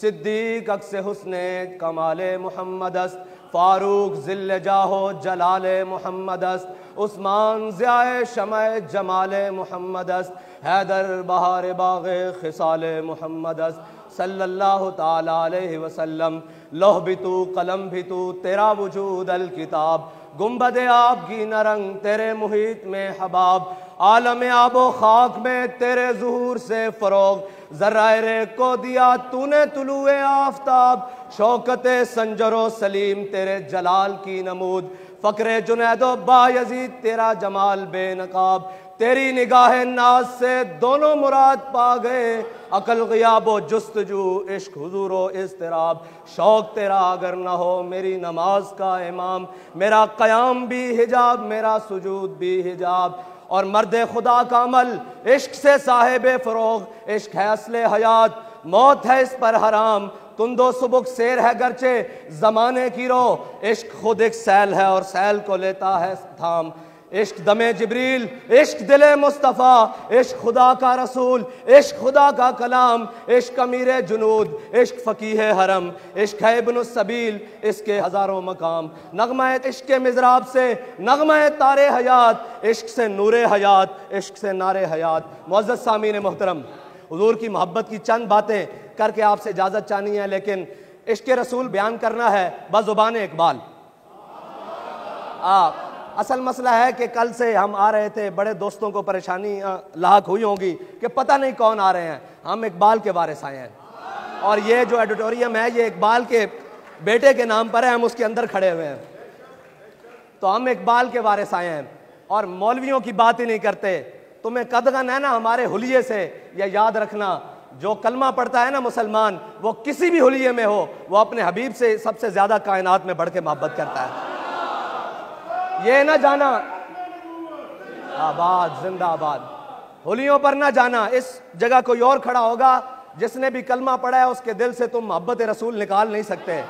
صدیق عکس حسن کمال محمد است، فاروق ذل جاہ و جلال محمد است، عثمان ضیاء شمع جمال محمد است، حیدر بہار باغ خصال محمد است، صلی اللہ تعالی علیہ وسلم۔ لوح بھی تو قلم بھی تو تیرا وجود الکتاب، گنبد آب کی نرنگ تیرے محیط میں حباب، عالم آب و خاک میں تیرے ظہور سے فروغ، ذرائع ریگ کو دیا تو نے طلوع آفتاب، شوکت سنجر و سلیم تیرے جلال کی نمود، فقر جنید و بایزید تیرا جمال بے نقاب، تیری نگاہ ناز سے دونوں مراد پا گئے، عقل غیاب و جستجو، عشق حضور و اضطراب، شوق تیرا اگر نہ ہو میری نماز کا امام، میرا قیام بھی حجاب میرا سجود بھی حجاب، اور مرد خدا کا عمل عشق سے صاحب فروغ، عشق ہے اصل حیات موت ہے اس پر حرام، تند و سبک سیر ہے گرچہ زمانے کی رو، عشق خود ایک سیل ہے اور سیل کو لیتا ہے تھام، عشق دم جبریل، عشق دل مصطفیٰ، عشق خدا کا رسول، عشق خدا کا کلام، عشق امیر جنود، عشق فقیہ حرم، عشق ہے ابن السبیل، اس کے ہزاروں مقام، نغمہ عشق کے مضراب سے نغمہ تار حیات، عشق سے نور حیات، عشق سے نار حیات۔ معزز سامعین محترم، حضور کی محبت کی چند باتیں کر کے آپ سے اجازت چاہنی ہے، لیکن عشق رسول بیان کرنا ہے بزبان اقبال۔ اصل مسئلہ ہے کہ کل سے ہم آ رہے تھے، بڑے دوستوں کو پریشانی لاحق ہوئی ہوگی کہ پتہ نہیں کون آ رہے ہیں، ہم اقبال کے وارث آئے ہیں، اور یہ جو ایڈیٹوریم ہے یہ اقبال کے بیٹے کے نام پر ہے، ہم اس کے اندر کھڑے ہوئے ہیں، تو ہم اقبال کے وارث آئے ہیں اور مولویوں کی بات ہی نہیں کرتے۔ تمہیں قدغن ہے نا ہمارے حلیے سے، یہ یاد رکھنا، جو کلمہ پڑھتا ہے نا مسلمان، وہ کسی بھی حلیے میں ہو، وہ اپنے حبیب سے سب سے زیادہ کائنات میں بڑھ کے محبت کرتا ہے۔ یہ نہ جانا، آباد زندہ آباد، حلیوں پر نہ جانا، اس جگہ کوئی اور کھڑا ہوگا جس نے بھی کلمہ پڑھا ہے، اس کے دل سے تم محبت رسول نکال نہیں سکتے،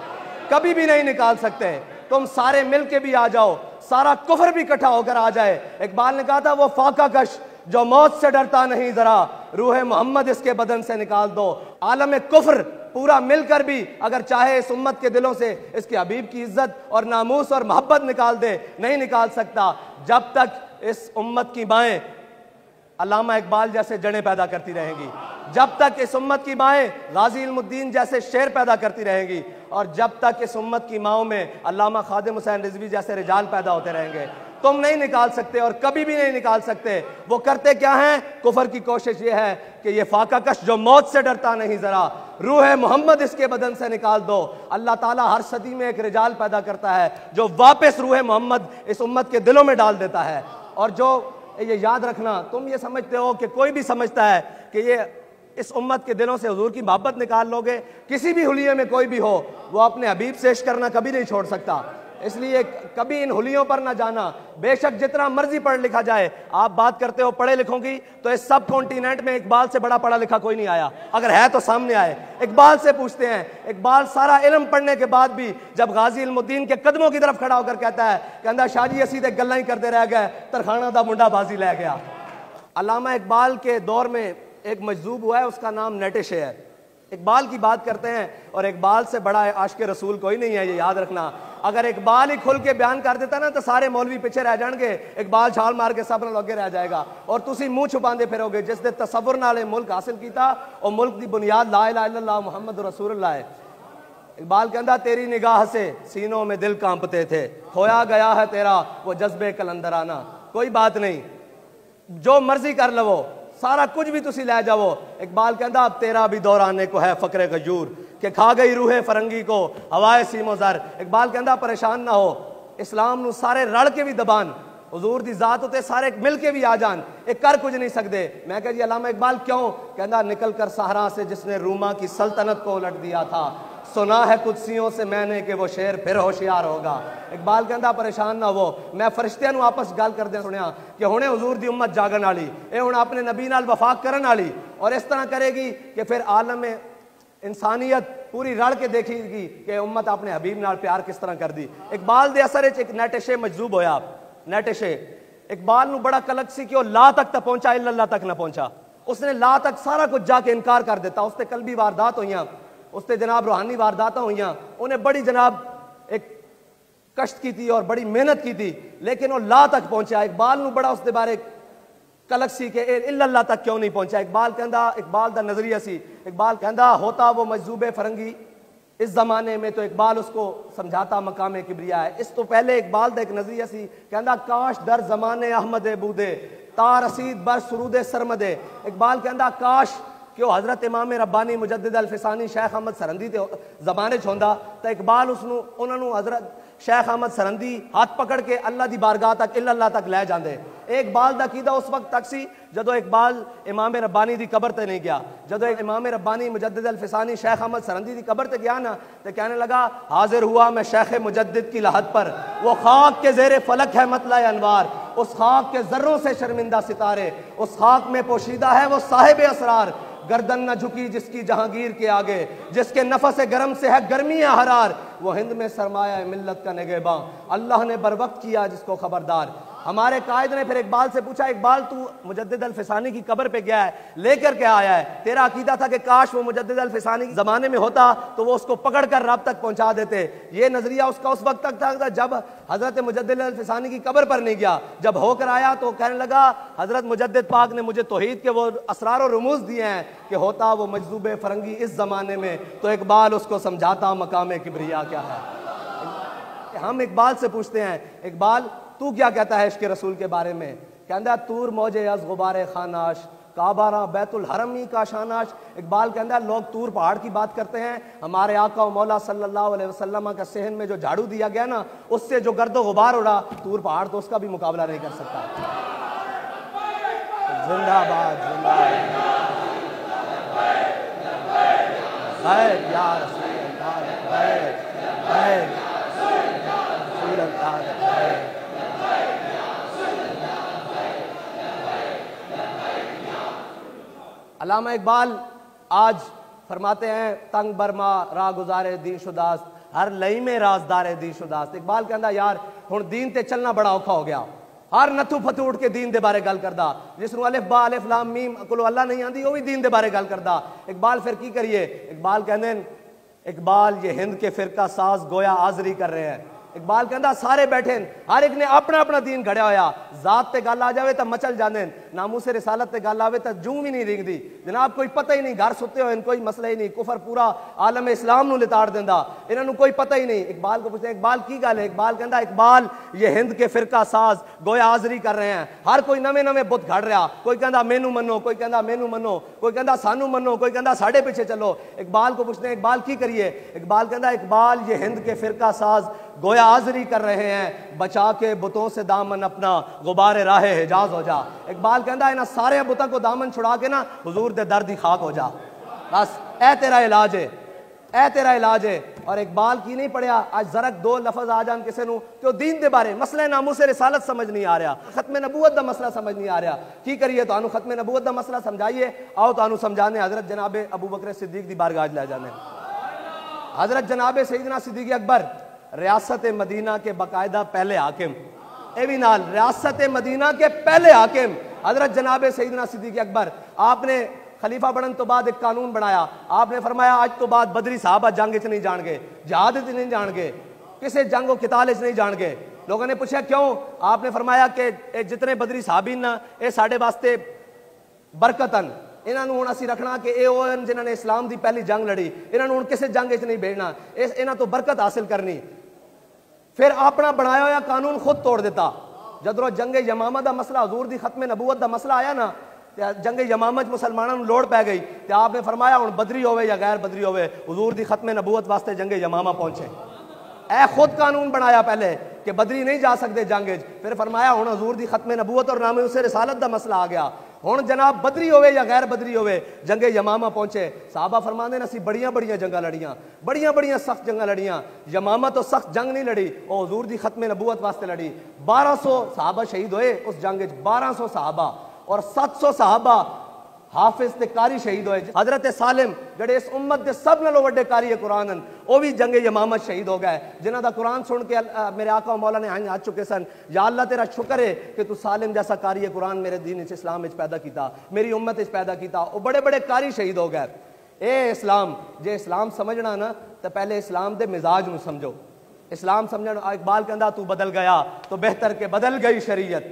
کبھی بھی نہیں نکال سکتے۔ تم سارے مل کے بھی آ جاؤ، سارا کفر بھی اکٹھا ہو کر آ جائے۔ اقبال نے کہا تھا وہ فاقہ کش جو موت سے ڈرتا نہیں ذرا، روح محمد اس کے بدن سے نکال دو۔ عالم کفر پورا مل کر بھی اگر چاہے اس امت کے دلوں سے اس کے حبیب کی عزت اور ناموس اور محبت نکال دے، نہیں نکال سکتا، جب تک اس امت کی مائیں علامہ اقبال جیسے جڑیں پیدا کرتی رہیں گی، جب تک اس امت کی مائیں غازی علم الدین جیسے شعر پیدا کرتی رہیں گی، اور جب تک اس امت کی ماؤں میں علامہ خادم حسین رضوی جیسے رجال پیدا ہوتے رہیں گے، تم نہیں نکال سکتے اور کبھی بھی نہیں نکال سکتے۔ وہ کرتے کیا ہیں؟ کفر کی کوشش یہ ہے کہ یہ فاقہ کش جو موت سے ڈرتا نہیں ذرا، روح محمد اس کے بدن سے نکال دو۔ اللہ تعالیٰ ہر صدی میں ایک رجال پیدا کرتا ہے جو واپس روح محمد اس امت کے دلوں میں ڈال دیتا ہے۔ اور جو یہ یاد رکھنا، تم یہ سمجھتے ہو کہ کوئی بھی سمجھتا ہے کہ یہ اس امت کے دلوں سے حضور کی محبت نکال لو گے، کسی بھی حلیے میں کوئی بھی ہو، وہ اپنے حبیب سے عشق کرنا کبھی نہیں چھوڑ سکتا۔ اس لیے کبھی ان حلیوں پر نہ جانا، بے شک جتنا مرضی پڑھ لکھا جائے۔ آپ بات کرتے ہو پڑھے لکھوں کی، تو اس سب کانٹیننٹ میں اقبال سے بڑا پڑھا لکھا کوئی نہیں آیا، اگر ہے تو سامنے آئے، اقبال سے پوچھتے ہیں۔ اقبال سارا علم پڑھنے کے بعد بھی جب غازی علم الدین کے قدموں کی طرف کھڑا ہو کر کہتا ہے، کہتا شاہ جی اسی تے گلاں ہی کرتے رہ گئے، ترخانہ دا منڈا بازی لے گیا۔ علامہ اقبال کے دور میں ایک مجذوب ہوا ہے، اس کا نام نیٹشے ہے۔ اقبال کی بات کرتے ہیں اور اقبال سے بڑا عاشق رسول کوئی نہیں ہے، یہ یاد رکھنا۔ اگر اقبال ہی کھل کے بیان کر دیتا نا تو سارے مولوی پیچھے رہ جان گے، اقبال چھال مار کے سب نال اگے رہ جائے گا، اور تسی منہ چھپاندے پھرو گے۔ جس نے تصور نال ملک حاصل کیتا اور ملک دی بنیاد لا الہ الا اللہ محمد رسول اللہ ہے۔ اقبال کہندا تیری نگاہ سے سینوں میں دل کانپتے تھے، کھویا گیا ہے تیرا وہ جذبے کلندرانہ۔ کوئی بات نہیں، جو مرضی کر لو، سارا کچھ بھی تسی لے جاؤ۔ اقبال کہندا اب تیرا بھی دور آنے کو ہے فقر غیور، کہ کھا گئی روح فرنگی کو ہوائے سیم و زر۔ اقبال کہندا پریشان نہ ہو، اسلام نو سارے رل کے بھی دبان، حضور دی ذات ہوتے سارے مل کے بھی آ جان، ایک کر کچھ نہیں سکتے۔ میں کہا جی علامہ اقبال کیوں؟ کہندا نکل کر صحرا سے جس نے روما کی سلطنت کو الٹ دیا تھا، سنا ہے قدسیوں سے میں نے کہ وہ شیر پھر ہوشیار ہوگا۔ اقبال کہندا پریشان نہ ہو، میں فرشتیاں نو آپس گل کردے سنیا کہ ہونے حضور دی امت جاگن والی، اے ہن اپنے نبی نال وفاق کرن والی، اور اس طرح کرے گی کہ پھر عالم انسانیت پوری رل کے دیکھے گی کہ امت اپنے حبیب نال پیار کس طرح کر دی۔ اقبال دے اثر وچ ایک نیٹشے مجذوب ہویا۔ نیٹشے اقبال نو بڑا کلک سی کہ وہ لا تک تا پہنچا، الا اللہ تک نہ پہنچا۔ اس نے لا تک سارا کچھ جا کے انکار کر دیتا، اس تے قلبی واردات ہوئیاں، اس سے جناب روحانی وارداتیں ہوئیاں، انہیں بڑی جناب ایک کشت کی تھی اور بڑی محنت کی تھی، لیکن وہ لا تک پہنچا۔ اقبال نو بڑا اس دے بارے کلک سی کہ الا اللہ تک کیوں نہیں پہنچا۔ اقبال دا نظریہ سی، اقبال کہندا ہوتا وہ مجذوب فرنگی اس زمانے میں، تو اقبال اس کو سمجھاتا مقام کبریا ہے۔ اس تو پہلے اقبال دا ایک نظریہ سی، کہندا کاش در زمانے احمد بودے تا رسید بر سرود سرمدے۔ اقبال کہندا کاش کہ وہ حضرت امام ربانی مجدد الفسانی شیخ احمد سرندی تے زمانے چ ہوندا، تو اقبال انہاں نو حضرت شیخ احمد سرندی ہاتھ پکڑ کے اللہ دی بارگاہ تک الا اللہ تک لے جاندے۔ اقبال دا عقیدہ اس وقت تک سی جدو اقبال امام ربانی دی قبر تے نہیں گیا۔ جدو امام ربانی مجدد الفسانی شیخ احمد سرندی دی قبر تے گیا نا، تو کہنے لگا حاضر ہوا میں شیخ مجدد کی لحد پر، وہ خاک کے زیر فلک ہے مطلع انوار، اس خاک کے ذروں سے شرمندہ ستارے، اس خاک میں پوشیدہ ہے وہ صاحب اسرار، گردن نہ جھکی جس کی جہانگیر کے آگے، جس کے نفس گرم سے ہے گرمی حرار، وہ ہند میں سرمایہ ملت کا نگہباں، اللہ نے بر وقت کیا جس کو خبردار۔ ہمارے قائد نے پھر اقبال سے پوچھا اقبال تو مجدد الفسانی کی قبر پہ گیا ہے، لے کر کے آیا ہے؟ تیرا عقیدہ تھا کہ کاش وہ مجدد الفسانی کے زمانے میں ہوتا تو وہ اس کو پکڑ کر رب تک پہنچا دیتے۔ یہ نظریہ اس کا اس وقت تک تھا جب حضرت مجدد الفسانی کی قبر پر نہیں گیا۔ جب ہو کر آیا تو کہنے لگا حضرت مجدد پاک نے مجھے توحید کے وہ اسرار و رموز دیے ہیں کہ ہوتا وہ مجذوب فرنگی اس زمانے میں، تو اقبال اس کو سمجھاتا مقام کبریا کیا ہے۔ ہم اقبال سے پوچھتے ہیں اقبال تو کیا کہتا ہے عشق رسول کے بارے میں؟ کہندا تور موجے از غبار خاناش کعبہ را بیت الحرمی کا شاناش۔ اقبال کہندا لوگ تور پہاڑ کی بات کرتے ہیں، ہمارے آقا و مولا صلی اللہ علیہ وسلم کا صحن میں جو جھاڑو دیا گیا نا، اس سے جو گرد و غبار اڑا، تور پہاڑ تو اس کا بھی مقابلہ نہیں کر سکتا۔ زندہ باد زندہ باد یا رسول اللہ، رسول اللہ۔ علامہ اقبال آج فرماتے ہیں تنگ برما راہ گزارے دین شداست ہر لئی میں رازدار دین شداست۔ اقبال کہندا یار ہن دین تے چلنا بڑا اوکھا ہو گیا، ہر نتھو پھتو اٹھ کے دین دے بارے گل کردا، جس نو الف با الف لام میم کلو اللہ نہیں آندی وہ بھی دین دے بارے گل کردا۔ اقبال پھر کی کریے؟ اقبال کہندے اقبال یہ ہند کے فرقہ ساز گویا حاضری کر رہے ہیں۔ اقبال کہندا سارے بیٹھے ہر ایک نے اپنا اپنا دین گھڑیا ہویا، ذات تے گل آ جاوے تو مچل جاندے، ناموس رسالت تے گل آوے تو جوں بھی نہیں رنگدی جناب، کوئی پتہ ہی نہیں، گھر ستے ہوئے کوئی مسئلہ ہی نہیں، کفر پورا عالم اسلام نو لتاڑ دیندا، انہاں نو کوئی پتہ ہی نہیں۔ اقبال کو پوچھتے ہیں اقبال کی گل ہے؟ اقبال کہندا اقبال یہ ہند کے فرقہ ساز گویا حاضری کر رہے ہیں، ہر کوئی نویں نویں بت گھڑ رہا، کوئی کہندا مینوں منو، کوئی کہندا مینوں منو، کوئی کہندا سانو منو، کوئی کہندا ساڈے پیچھے چلو۔ اقبال کو پوچھتے ہیں اقبال کی کریے؟ اقبال کہندا اقبال یہ ہند کے فرقہ ساز گویا حاضری کر رہے ہیں، بچا کے بتوں سے دامن اپنا غبار راہ حجاز ہو جا۔ اقبال کہندا انہاں سارے بتوں کو دامن چھڑا کے نا حضور دے در دی خاک ہو جا، بس اے تیرا علاج ہے، اے تیرا علاج ہے۔ اور اقبال کی نہیں پڑھیا آج ذرک دو لفظ آ جان کسے نو کہ دین دے بارے مسئلہ ناموس رسالت سمجھ نہیں آ رہا، ختم نبوت دا مسئلہ سمجھ نہیں آ رہا، کی کریے؟ تو ختم نبوت دا مسئلہ سمجھائیے، آؤ تو سمجھانے حضرت جناب ابو بکر صدیق دی بارگاہ لے جانے۔ حضرت جناب سیدنا صدیق اکبر ریاست مدینہ کے باقاعدہ پہلے حاکم، اے بھی نال ریاست مدینہ کے پہلے حاکم حضرت جناب سیدنا صدیق اکبر، آپ نے خلیفہ بنن تو بعد ایک قانون بنایا، آپ نے فرمایا آج تو بعد بدری صحابہ جنگ چ نہیں جان گے، جہاد چ نہیں جان گے، کسی جنگ و قتال چ نہیں جان گے۔ لوگوں نے پوچھا کیوں؟ آپ نے فرمایا کہ جتنے بدری صحابین نا اے ساڈے واسطے برکتن، انہاں نوں ہن اسی رکھنا کہ اے او جنہاں نے اسلام دی پہلی جنگ لڑی، انہاں نوں ہن کسی جنگ وچ نہیں بھیجنا، انہاں تو برکت حاصل کرنی۔ پھر اپنا بنایا ہوا قانون خود توڑ دیتا۔ جدرو جنگ یمامہ دا مسئلہ حضور دی ختم نبوت دا مسئلہ آیا نا، جنگ یمامہ مسلمانوں لوڑ پہ گئی، تو آپ نے فرمایا ہن بدری ہوئے یا غیر بدری ہوئے حضور دی ختم نبوت واسطے جنگ یمامہ پہنچے۔ اے خود قانون بنایا پہلے کہ بدری نہیں جا سکتے جنگ، پھر فرمایا ہن حضور دی ختم نبوت اور نام اسے رسالت دا مسئلہ آ گیا، ہن جناب بدری ہوئے یا غیر بدری ہوئے جنگ یمامہ پہنچے۔ صحابہ فرماندے نے اسی بڑیاں بڑیاں جنگاں لڑیاں، بڑیاں بڑیاں سخت جنگاں لڑیاں، یمامہ تو سخت جنگ نہیں لڑی، وہ حضور دی ختم نبوت واسطے لڑی۔ 1200 صحابہ شہید ہوئے اس جنگ وچ، 1200 صحابہ اور 700 صحابہ حافظ تے قاری شہید ہوئے۔ حضرت سالم جڑے اس امت دے سب نالوں وڈے قاری قرآن ہیں، وہ بھی جنگ یمامہ شہید ہو گئے، جنہاں دا قرآن سن کے میرے آقا و مولا نے ہاتھ چکے سن، یا اللہ تیرا شکر ہے کہ تو سالم جیسا قاری قرآن میرے دین اسلام وچ پیدا کیتا، میری امت وچ پیدا کیتا۔ وہ بڑے بڑے قاری شہید ہو گئے۔ اے اسلام جے اسلام سمجھنا نا تو پہلے اسلام دے مزاج نو سمجھو. اسلام سمجھنا. اقبال کہندا تو بدل گیا تو بہتر کے بدل گئی شریعت.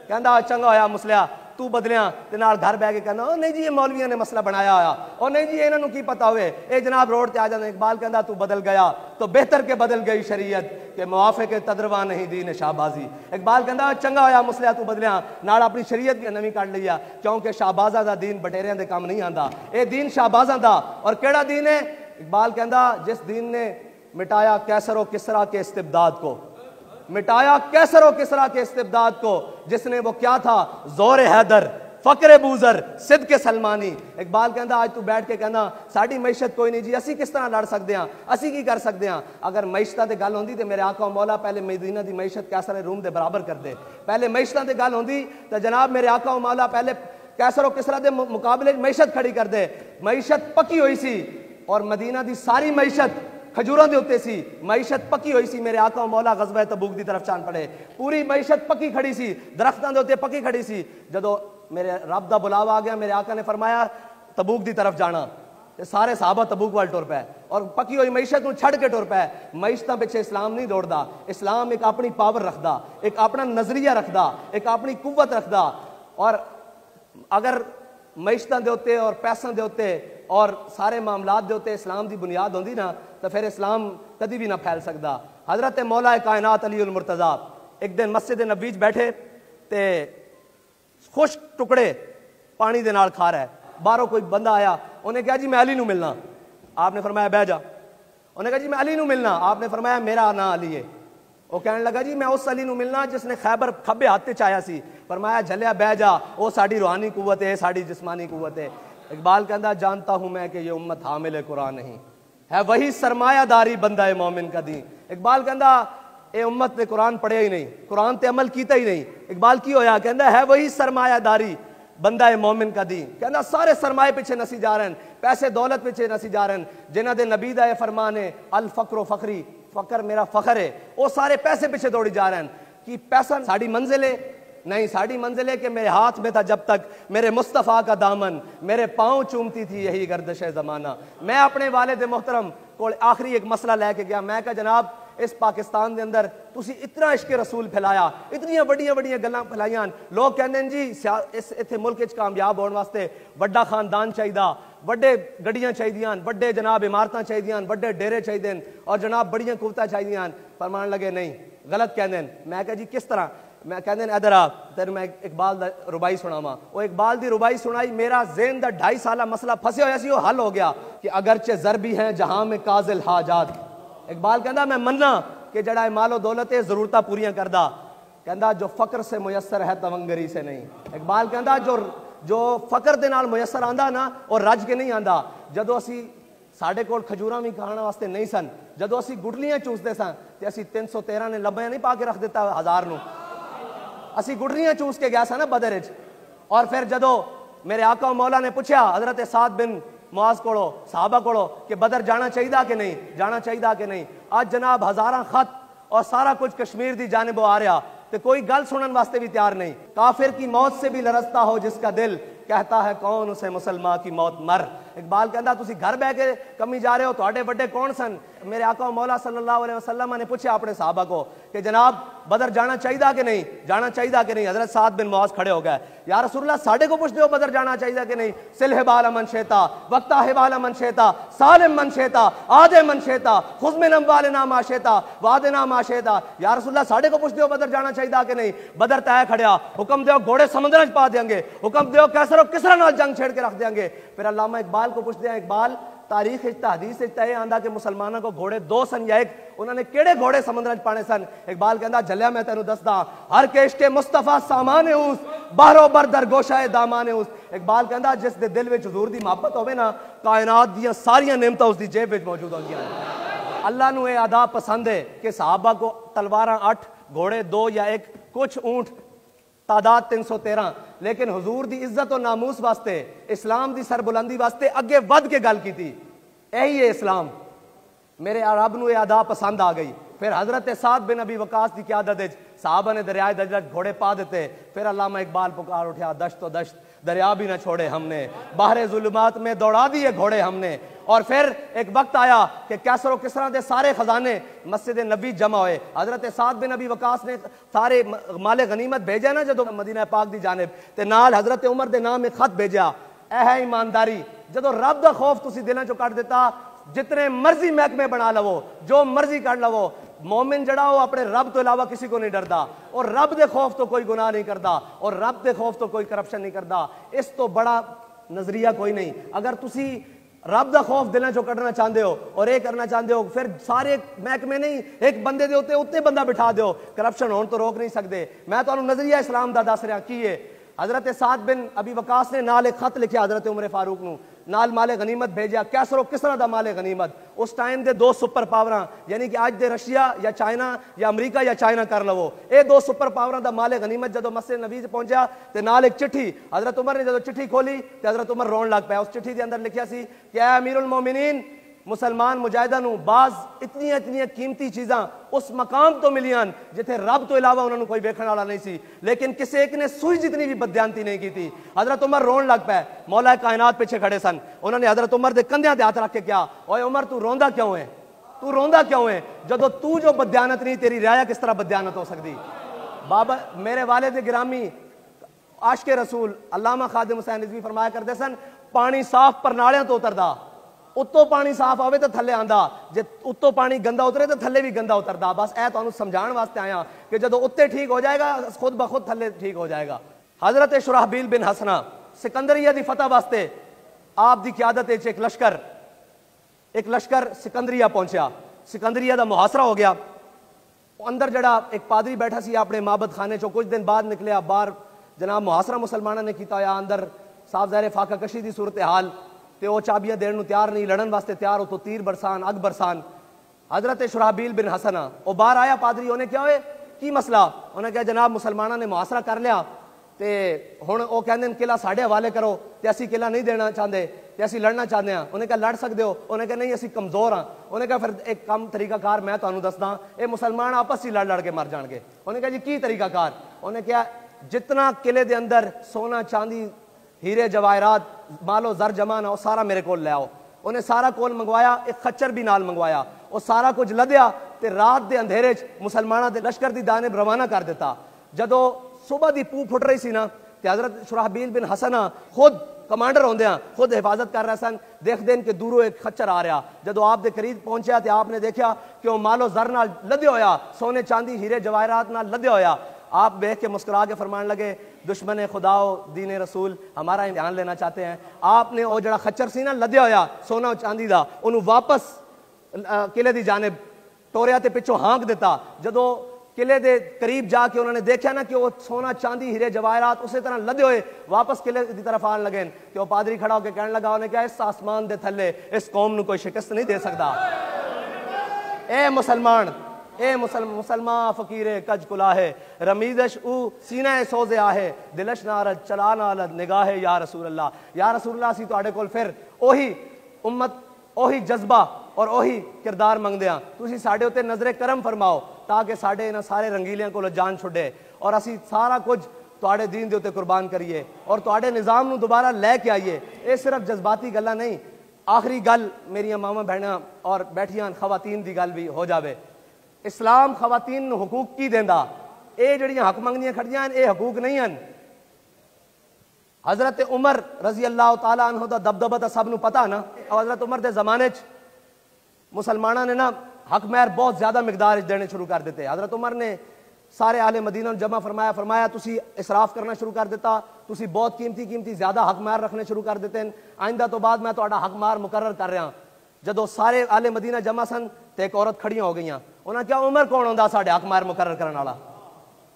کہندا چنگا ہویا مسلیا تو بدلیاں تے نال گھر بہ کے کہنا نہیں جی یہ مولویاں نے مسئلہ بنایا ہویا اور نہیں جی انہاں نوں کی پتہ ہوئے اے جناب روڈ تے آ جاندے. اقبال کہندا تو بدل گیا تو بہتر کے بدل گئی شریعت کہ موافق تدروا نہیں دین شہبازی. اقبال کہندا چنگا ہویا مسلیا تو بدلیاں نال اپنی شریعت بھی نویں کڈ لئی کیونکہ شہبازاں دا دین بٹیریاں دے کام نہیں آندا. اے دین شہبازاں دا. اور کیڑا دین ہے؟ اقبال کہندا جس دین نے مٹایا کیسر و کسریٰ کے استبداد کو, مٹایا کیسر و کسریٰ کے استبداد کو, جس نے وہ کیا تھا زور حیدر فقر بوزر صدق سلمانی. اقبال کہندا آج تو بیٹھ کے کہنا ساڈی معیشت کوئی نہیں جی اسی کس طرح لڑ سکتے ہیں, اسی کی کر سکتے ہیں. اگر معیشتاں تے گل ہوندی تے میرے آقا و مولا پہلے مدینہ دی معیشت کیسر روم دے برابر کر دے. پہلے معیشتاں تے گل ہوندی تے جناب میرے آقا و مولا پہلے کیسر و کسریٰ دے مقابلے معیشت کھڑی کر دے. معیشت پکی ہوئی سی اور مدینہ دی ساری معیشت کھجوراں دے اوتے سی. معیشت پکی ہوئی سی. میرے آقا و مولا غزوہ تبوک دی طرف چان پڑے, پوری معیشت پکی کھڑی سی, درختاں دے اوتے پکی کھڑی سی. جدو میرے رب دا بلاوا آ گیا میرے آقا نے فرمایا تبوک دی طرف جانا تے سارے صحابہ تبوک وال ٹر پے اور پکی ہوئی معیشت نوں چھڑ کے ٹر پے. معیشتاں پیچھے اسلام نہیں دوڑدا. اسلام ایک اپنی پاور رکھدا, ایک اپنا نظریہ رکھدا, ایک اپنی قوت رکھدا. اور اگر معیشتاں دے اوتے اور پیساں دے اوتے اور سارے معاملات دے اوتے اسلام دی بنیاد ہوندی نا تو پھر اسلام کدی بھی نہ پھیل سکدا. حضرت مولا کائنات علی المرتضیٰ ایک دن مسجد نبوی بیٹھے تے خشک ٹکڑے پانی دے نال کھا رہا ہے. باہروں کوئی بندہ آیا, انہیں کہا جی میں علی نو ملنا. آپ نے فرمایا بہ جا. انہیں کہا جی میں علی نو ملنا. آپ نے فرمایا میرا نا علی ہے. وہ کہنے لگا جی میں اس علی نو ملنا جس نے خیبر کھبے ہاتھ تے آیا سی. فرمایا جھلیا بہ جا, وہ ساڈی روحانی قوت ہے, ساڈی جسمانی قوت ہے. اقبال کہندا جانتا ہوں میں کہ یہ امت حامل قرآن نہیں ہے, وہی سرمایہ داری بندہ مومن کا دین. اقبال کہندا اے امت نے قرآن پڑھیا ہی نہیں, قرآن تے عمل کیتا ہی نہیں. اقبال کی ہویا؟ کہندا ہے وہی سرمایہ داری بندہ مومن کا دین. کہندا سارے سرمایے پیچھے نسی جا رہے ہیں, پیسے دولت پیچھے نسی جا رہے ہیں, جنہاں دے نبی دا فرمان ہے الفقر و فخری, فقر میرا فخر ہے, وہ سارے پیسے پیچھے دوڑی جا رہے ہیں. کہ پیسہ ساڑی منزل ہے نہیں, ساڑی منزل ہے کہ میرے ہاتھ میں تھا جب تک میرے مصطفیٰ کا دامن, میرے پاؤں چومتی تھی یہی گردش زمانہ. میں اپنے والد محترم کو آخری ایک مسئلہ لے کے گیا. میں کہا جناب اس پاکستان دے اندر تسی اتنا عشق رسول پھیلایا, اتنی بڑیاں بڑیاں گلاں پھیلائیاں. لوگ کہندے ہیں جی اس ایتھے ملک وچ کامیاب ہون واسطے بڑا خاندان چاہیدا, بڑے گڈیاں چاہیدیاں, بڑے جناب عمارتاں چاہیدیاں, بڑے ڈیرے چاہیدے اور جناب بڑیاں قوتاں چاہیدیاں. فرمان لگے نہیں غلط کہندے ہیں. میں کہا جی کس طرح؟ میں کہندے ہیں ادھر آ تیرے میں اقبال دا ربائی سناواں. وہ اقبال دی ربائی سنائی, میرا ذہن دا 2.5 سالہ مسئلہ پھنسے ہویا سی, وہ حل ہو گیا کہ اگرچہ زر بھی ہیں جہاں میں قاضل حاجات. اقبال کہندا میں مننا کہ جڑا مال و دولت ہے ضرورتاں پوریاں کردا. کہندا جو فقر سے میسر ہے تونگری سے نہیں. اقبال کہندا جو فقر دے نال میسر آندا نا اور رج کے نہیں آندا. جدو اسی ساڈے کول کھجوراں بھی کھانا واسطے نہیں سن, جدو اسی گڈلیاں چوسدے سن تے اسی 313 نے لبیاں نہیں پا کے رکھ دیتا 1000 نو, اسی گڈریاں چوس کے گیا سا نا بدر وچ. اور پھر جدو میرے آقا و مولا نے پوچھا حضرت سعد بن معاذ کولو صحابہ کولو کہ بدر جانا چاہیدا کہ نہیں, جانا چاہیدا کہ نہیں. آج جناب ہزاراں خط اور سارا کچھ کشمیر دی جانب آ رہا تو کوئی گل سنن واسطے بھی تیار نہیں. کافر کی موت سے بھی لرزتا ہو جس کا دل, کہتا ہے کون اسے مسلمان کی موت مر. اقبال کہندا تسی گھر بہ کے کمی جا رہے ہو, تواڈے بڑے کون سن؟ میرے آقا و مولا صلی اللہ علیہ وسلم نے پوچھا اپنے صحابہ کو کہ جناب بدر جانا چاہیدا کہ نہیں, جانا چاہیدا کہ نہیں. حضرت سعد بن معاذ کھڑے ہو گئے, یا رسول اللہ ساڈے کو پوچھتے ہو بدر جانا چاہیدا کہ نہیں؟ سل حبال من شیتا وقتا حبال من شیتا سالم من شیتا آد من شیتا خذ من اموالنا ما شیتا وعدنا ما شیتا. یا رسول اللہ ساڈے کو پوچھتے ہو بدر جانا چاہیدا کہ نہیں؟ بدر تے کھڑیا, حکم دیو گھوڑے سمندر وچ پا دیاں گے, حکم دیو کیسر و کسریٰ نال جنگ چھیڑ کے رکھ دیاں گے. پھر علامہ اقبال کو پوچھتے ہیں اقبال تاریخ حدیث یہ آندا کہ مسلمانوں کو گھوڑے 2 سن یا 1, انہوں نے کیڑے گھوڑے سمندر وچ پانے سن؟ اقبال کہندا جھلیا میں تینوں دسدا ہر کیش کے مصطفیٰ سامان اس باہرو بر در گوشہ دامان اس. اقبال کہندا جس دے دل وچ حضور دی محبت ہوے نا کائنات دیاں ساریاں نعمتاں اس دی جیب وچ موجود ہوندیاں. اللہ نو یہ ادا پسند ہے کہ صحابہ کو تلواراں 8 گھوڑے 2 یا 1 کچھ اونٹ تعداد 313, لیکن حضور دی عزت و ناموس واسطے اسلام دی سربلندی واسطے اگے ود کے گل کی تھی. یہی ہے اسلام. میرے رب نو یہ ادا پسند آ گئی. پھر حضرت سعد بن ابی وقاص کی قیادت صحابہ نے دریائے دجلہ گھوڑے پا دیتے. پھر علامہ اقبال پکار اٹھیا دشت و دشت دریا بھی نہ چھوڑے ہم نے, باہر ظلمات میں دوڑا دیے گھوڑے ہم نے. اور پھر ایک وقت آیا کہ کیسر و کسرا دے سارے خزانے مسجد نبی جمع ہوئے. حضرت سعد بن ابی وقاص نے سارے مال غنیمت بھیجا نا جدو مدینہ پاک دی جانب, تے نال حضرت عمر دے نام ایک خط بھیجا, اے ہے ایمانداری, جدو رب دا خوف تسی دلاں چوں کٹ دیتا, جتنے مرضی محکمے بنا لو, جو مرضی کر لو, مومن جڑا ہو اپنے رب تو علاوہ کسی کو نہیں ڈردا, اور رب دے خوف تو کوئی گناہ نہیں کردا, اور رب دے خوف تو کوئی کرپشن نہیں کردا. اس تو بڑا نظریہ کوئی نہیں. اگر تسی رب دا خوف دلاں چوں کڈنا چاہندے ہو اور یہ کرنا چاہندے ہو, پھر سارے محکمے نہیں, ایک بندے دے اوتے بندہ بٹھا دیو, کرپشن ہون تو روک نہیں سکتے. میں تانوں نظریہ اسلام دا دس رہا کی ہے. حضرت سعد بن ابی وقاص نے نال ایک خط لکھیا حضرت عمر فاروق نو, نال مال غنیمت بھیجا, کیسر و کسرا دا مال غنیمت. اس ٹائم دے دو سپر پاوراں, یعنی کہ آج دے رشیا یا چائنا یا امریکہ یا چائنا کر لو, اے دو سپر پاوراں دا مال غنیمت جدو مسجد نبی پہنچیا تے نال ایک چٹھی. حضرت عمر نے جدو چٹھی کھولی تے حضرت عمر رون لگ پیا. اس چٹھی دے اندر لکھیا سی کہ اے امیر المومنین, مسلمان مجاہداں نوں بعض اتنی قیمتی چیزاں اس مقام تو ملیاں جتھے رب تو علاوہ انہوں نے کوئی ویکھن والا نہیں سی, لیکن کسی ایک نے سوئی جتنی بھی بددیانتی نہیں کی تھی. حضرت عمر رون لگ پے. مولا کائنات پیچھے کھڑے سن, انہوں نے حضرت عمر دے کندھیاں تے ہاتھ رکھ کے کیا, اوے عمر تو روندا کیوں ہے, تو روندا کیوں ہے, جدو تو جو بددیانت نہیں, تیری رعایا کس طرح بددیانت ہو سکتی. بابا میرے والد گرامی عاشق رسول علامہ خادم حسین رضوی فرمایا کرتے سن, پانی صاف پرنالیاں تو اتردا, اتوں پانی صاف آوے تو تھلے آندا, جے اتوں پانی گندا اترے تو تھلے بھی گندا اتردا. بس اے تانوں سمجھان واسطے آیا کہ جدو اتتے ٹھیک ہو جائے گا خود بخود تھلے ٹھیک ہو جائے گا. حضرت شرحبیل بن حسنہ سکندریہ دی فتح واسطے آپ دی قیادت ایک لشکر سکندریہ پہنچیا. سکندریہ دا محاصرہ ہو گیا. اندر جڑا ایک پادری بیٹھا سی اپنے معبد خانے چوں, کچھ دن بعد نکلیا باہر, جناب محاصرہ مسلمانوں نے کیتا ہویا, اندر صاحب ظاہر فاقہ کشی دی صورتحال, تے وہ چابیاں دین نو تیار نہیں, لڑن واسطے تیار ہو تو تیر برسان اگ برسان. حضرت شرحبیل بن حسنہ وہ باہر آیا, پادری انہیں کیا ہوئے کی مسئلہ, انہیں کہا جناب مسلمانوں نے محاصرہ کر لیا تے ہن وہ کہندے ہیں قلعہ ساڈے حوالے کرو, تے اسی قلعہ نہیں دینا چاہتے, تے اسی لڑنا چاہتے ہیں. انہیں کہا لڑ سکتے ہو, انہیں کہا نہیں اسی کمزور ہاں. انہیں کہا پھر ایک کم طریقہ کار میں تانوں دسدا, اے مسلمان آپس ہی لڑ کے مر جان گے. انہیں کہا جی کی طریقہ کار, انہیں کہا جتنا قلعے دے اندر سونا چاندی ہیرے جواہرات مالو زر جمع نہ, وہ سارا میرے کول لے آؤ. انہیں سارا کول منگوایا, ایک خچر بھی نال منگوایا, وہ سارا کچھ لدیا تے رات دے اندھیرے مسلمانوں دے لشکر دی جانب روانہ کر دیتا. جدو صبح دی پو پھٹ رہی سی نا, تے حضرت شرحبیل بن حسنہ خود کمانڈر ہوندیاں خود حفاظت کر رہے سن. دیکھ دین کہ دوروں ایک خچر آ رہا, جدو آپ دے قریب پہنچیا تے آپ نے دیکھا کہ وہ مالو زر نال لدیا ہویا, سونے چاندی ہیرے جواہرات نال لدیا ہویا. آپ دیکھ کے مسکرا کے فرمان لگے, دشمن خدا و دین رسول ہمارا امتحان لینا چاہتے ہیں. آپ نے وہ جڑا خچر سی نا لدیا ہویا سونا چاندی دا, انہوں واپس قلعے دی جانب ٹوریا تے پچھوں ہانک دیتا. جدو قلعے دے قریب جا کے انہوں نے دیکھا نا کہ وہ سونا چاندی ہیرے جواہرات اسی طرح لدے ہوئے واپس قلعے دی طرف آن لگے, کہ وہ پادری کھڑا ہو کے کہنے لگا, انہیں کہا اس آسمان دے تھلے اس قوم نو کوئی شکست نہیں دے سکتا. اے مسلمان, اے مسلمان فقیر کج کلا ہے, رمیدش او سینہ سوزے آہے, دلش نارد چلا نالد نگاہ یا رسول اللہ. یا رسول اللہ سی تو کول پھر اوہی امت اوہی جذبہ اور اوہی کردار منگ دیاں, تسی ساڈے ہوتے نظر کرم فرماؤ تاکہ ساڈے انہاں سارے رنگیلیاں کو جان چھڑے اور اسی سارا کچھ تواڈے دین دے ہوتے قربان کریے اور تواڈے نظام نو دوبارہ لے کے آئیے. اے صرف جذباتی گلاں نہیں, آخری گل میری ماما بہناں اور بیٹھیاں خواتین دی گل بھی ہو جاوے. اسلام خواتین نو حقوق کی دیندا, اے جڑیاں حق منگدیاں کھڑیاں ہیں اے حقوق نہیں ہیں. حضرت عمر رضی اللہ تعالیٰ عنہ دا دبدبہ تا سب نو پتہ نا, حضرت عمر دے زمانے چ مسلمانوں نے نا حق مہر بہت زیادہ مقدار دینے شروع کر دیتے. حضرت عمر نے سارے اہل مدینہ جمع فرمایا تسی اسراف کرنا شروع کر دیتا, تسی بہت قیمتی زیادہ حق مہر رکھنے شروع کر دیتے ہیں. آئندہ تو بعد میں تہاڈا حق مہر مقرر کر رہا. جدو سارے اہل مدینہ جمع سن تے ایک عورت کھڑیاں ہو گئیاں, انہاں کیا عمر کون ہوندا ساڈے حق مہر مقرر کرن والا.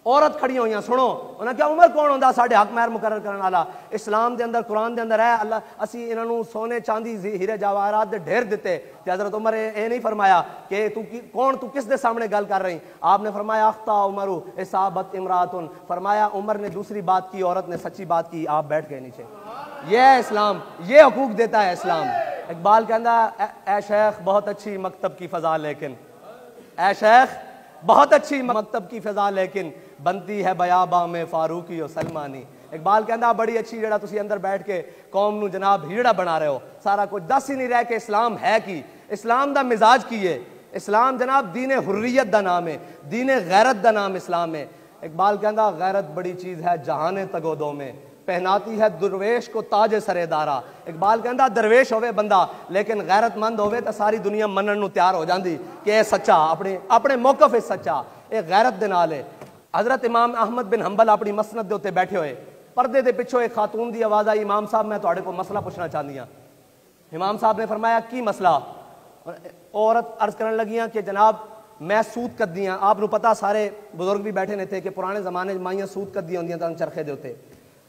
عورت کھڑی ہوئی, سنو انہاں کیا عمر کون ہوندا ساڈے حق مہر مقرر کرن والا. اسلام دے اندر قرآن دے اندر ہے اللہ اسی انہاں نوں سونے چاندی ہیرے جواہرات دے ڈھیر دیتے. تے حضرت عمر اے نہیں فرمایا کہ تو کس دے سامنے گل کر رہی. آپ نے فرمایا اخطا عمرو اصابت امراتن, فرمایا عمر نے دوسری بات کی, عورت نے سچی بات کی. آپ بیٹھ گئے نیچے. یہ ہے اسلام, یہ حقوق دیتا ہے اسلام. اقبال کہندا اے شیخ بہت اچھی مکتب کی فضا, لیکن اے شیخ بہت اچھی مکتب کی فضا لیکن بنتی ہے بیاباں میں فاروقی و سلمانی. اقبال کہندا بڑی اچھی جڑا تسی اندر بیٹھ کے قوم نو جناب ہیڑا بنا رہے ہو، سارا کچھ دس ہی نہیں رہ کہ اسلام ہے کی، اسلام دا مزاج کی ہے۔ اسلام جناب دین حریت دا نام ہے، دین غیرت دا نام اسلام ہے۔ اقبال کہندا غیرت بڑی چیز ہے جہان تگودوں میں، پہناتی ہے درویش کو تاج سرے دارا۔ اقبال کہندا درویش ہوئے بندہ لیکن غیرت مند ہوئے تو ساری دنیا منن نو تیار ہو جاندی کہ اے سچا، اپنے موقف سچا، اے غیرت دے نال ہے۔ حضرت امام احمد بن حنبل اپنی مسند دے اوتے بیٹھے ہوئے، پردے دے پچھوں ایک خاتون دی آواز آئی، امام صاحب میں تواڈے کو مسئلہ پوچھنا چاہندی ہاں۔ امام صاحب نے فرمایا کی مسئلہ؟ عورت عرض کرنے لگیاں کہ جناب میں سود کدی ہاں، آپ نو پتہ سارے بزرگ بھی بیٹھے نے تھے کہ پرانے زمانے مائیاں سود کدی ہوندیاں تھیں چرخے دے اوتے۔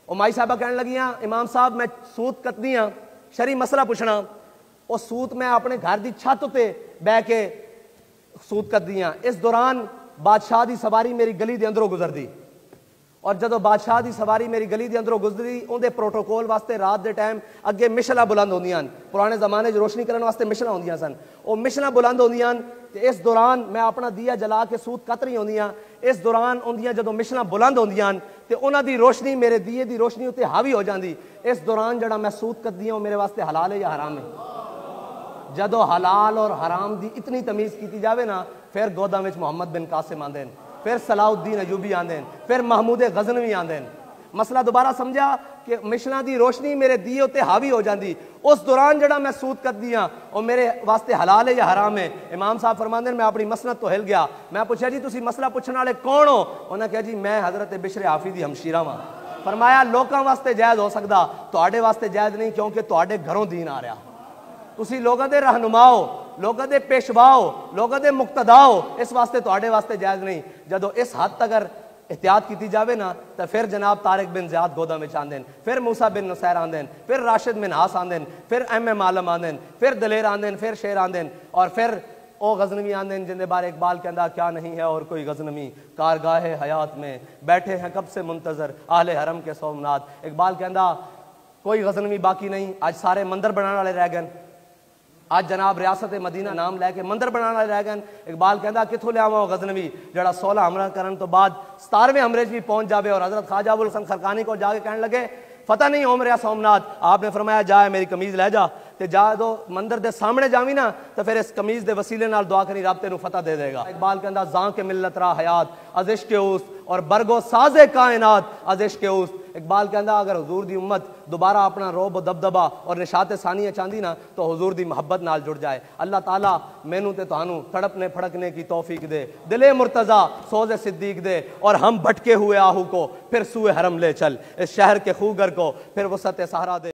او مائی صاحبہ کہنے لگیاں امام صاحب میں سود کدی ہاں، شرعی مسئلہ پوچھنا۔ او سود میں اپنے گھر دی چھت تے بہ کے سود کدی ہاں، اس دوران بادشاہ دی سواری میری گلی دے اندروں گزر دی، اور جدو بادشاہ دی سواری میری گلی دے اندروں گزری اندے پروٹوکول واسطے رات دے ٹائم اگے مشلا بلند ہوندیاں، پرانے زمانے روشنی کرنے واسطے مشلا ہوندیاں سن، او مشلا بلند ہوندیاں تے اس دوران میں اپنا دیا جلا کے سود کت رہی ہوندیاں، اس دوران ہوندیاں جدو مشلا بلند ہوندیاں تے انہاں دی روشنی میرے دیے دی روشنی اتے حاوی ہو جاندی، اس دوران جڑا میں سود کت دیاں میرے واسطے حلال ہے یا حرام ہے؟ جدو حلال اور حرام دی اتنی تمیز کیتی جاوے نا، پھر گوداں وچ محمد بن قاسم آندے، پھر صلاح الدین ایوبی آندے، پھر محمود غزنوی آندے۔ مسئلہ دوبارہ سمجھا کہ مشنا دی روشنی میرے دیے ہوتے حاوی ہو جاندی، اس دوران جڑا میں سود کر دیاں اور میرے واسطے حلال ہے یا حرام ہے؟ امام صاحب فرماندے میں اپنی مسند تو ہل گیا، میں پوچھا جی تسی مسئلہ پوچھنے والے کون ہو؟ انہاں کہا جی میں حضرت بشر حافی دی ہمشیرہ ہاں۔ فرمایا لوکاں واسطے جائز ہو سکدا، تواڈے واسطے جائز نہیں، کیونکہ تواڈے گھروں دین آ رہا، تسی لوگوں دے رہنما ہو، لوگوں دے پیشوا ہو، لوگوں دے مقتدا ہو، اس واسطے تواڈے واسطے جائز نہیں۔ جدو اس حد تک اگر احتیاط کیتی جاوے نا تو پھر جناب طارق بن زیاد گوداں وچ آندے، پھر موسیٰ بن نصیر آندے، پھر راشد منہاس آندے، پھر ایم عالم آندے، پھر دلیر آندے، پھر شیر آندے، اور پھر او غزنوی آندے جن دے بارے اقبال کہندا کیا نہیں ہے اور کوئی غزنوی کارگاہ حیات میں بیٹھے ہیں کب سے منتظر اہل حرم کے سومنات۔ اقبال کہندا کوئی غزنوی باقی نہیں، آج سارے مندر بنانے والے رہ گئے، آج جناب ریاست مدینہ نام لے کے مندر بنانے والے رہ گئے۔ اقبال کہندا کتھوں لے آواں غزنوی جڑا 16 حملہ کرن تو بعد 17ویں حملے بھی پہنچ جاوے، اور حضرت خواجہ ابو الحسن خرقانی کو جا کے کہنے لگے فتح نہیں ہو میرا سومنات، آپ نے فرمایا جا میری قمیض لے جا، تے جا دو مندر دے سامنے جاوی نا تو پھر اس قمیض دے وسیلے نال دعا کری رب تینوں فتح دے دے گا۔ اقبال کہندا زاں کے ملت را حیات از عشق اوس اور برگو ساز کائنات از عشق اوس۔ اقبال کہندا اگر حضور دی امت دوبارہ اپنا روب و دبدبا اور نشاط ثانیہ چاندی نا تو حضور دی محبت نال جڑ جائے۔ اللہ تعالیٰ مینوں تے تانوں تڑپنے پھڑکنے کی توفیق دے، دل مرتضی سوز صدیق دے، اور ہم بھٹکے ہوئے آہو کو پھر سوئے حرم لے چل، اس شہر کے خوگر کو پھر وسعت صحرا دے۔